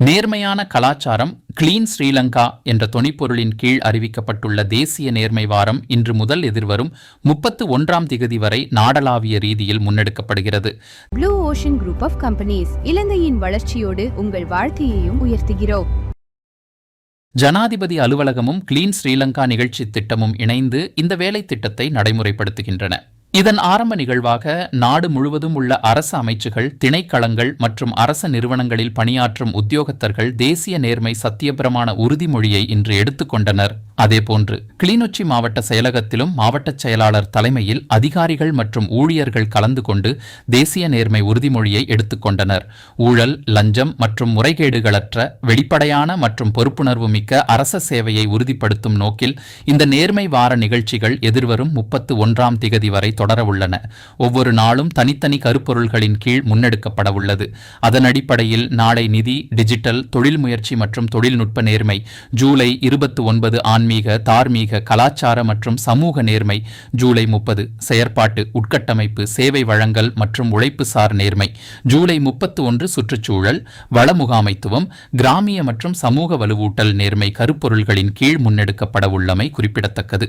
நேர்மையான கலாச்சாரம் கிளீன் ஸ்ரீலங்கா என்ற தொனிப்பொருளின் கீழ் அறிவிக்கப்பட்டுள்ள தேசிய நேர்மை வாரம் இன்று முதல் எதிர்வரும் 31ஆம் திகதி வரை நாடளாவிய ரீதியில் முன்னெடுக்கப்படுகிறது. Blue ocean group of companies இலங்கையின் வளர்ச்சியோடு உங்கள் வாழ்க்கையையும் உயர்த்துகிறோம். ஜனாதிபதி அலுவலகமும் கிளீன் ஸ்ரீலங்கா நிகழ்ச்சி திட்டமும் இணைந்து இந்த வேலை திட்டத்தை நடைமுறைப்படுத்துகின்றன. இதன் ஆரம்ப நிகழ்வாக நாடு முழுவதும் உள்ள அரசு அமைச்சுகள், திணைக்களங்கள் மற்றும் அரச நிறுவனங்களில் பணியாற்றும் உத்தியோகத்தர்கள் தேசிய நேர்மை சத்தியப்பிரமாண உறுதிமொழியை இன்று எடுத்துக்கொண்டனர். அதேபோன்று கிளிநொச்சி மாவட்ட செயலகத்திலும் மாவட்ட செயலாளர் தலைமையில் அதிகாரிகள் மற்றும் ஊழியர்கள் கலந்து கொண்டு தேசிய நேர்மை உறுதிமொழியை எடுத்துக்கொண்டனர். ஊழல், லஞ்சம் மற்றும் முறைகேடுகளற்ற வெளிப்படையான மற்றும் பொறுப்புணர்வு மிக்க அரச சேவையை உறுதிப்படுத்தும் நோக்கில் இந்த நேர்மை வார நிகழ்ச்சிகள் எதிர்வரும் 31ஆம் திகதி வரை தொடரவுள்ளன. ஒவ்வொரு நாளும் தனித்தனி கருப்பொருள்களின் கீழ் முன்னெடுக்கப்பட உள்ளது. அதன் அடிப்படையில் நாளை நிதி, டிஜிட்டல், தொழில் முயற்சி மற்றும் தொழில்நுட்ப நேர்மை, ஜூலை 29 ஆன்மீக, தார்மீக, கலாச்சார மற்றும் சமூக நேர்மை, ஜூலை 30 செயற்பாட்டு, உட்கட்டமைப்பு, சேவை வழங்கல் மற்றும் உழைப்புசார் நேர்மை, ஜூலை 31 சுற்றுச்சூழல், வள முகாமைத்துவம், கிராமிய மற்றும் சமூக வலுவூட்டல் நேர்மை கருப்பொருள்களின் கீழ் முன்னெடுக்கப்பட உள்ளமை குறிப்பிடத்தக்கது.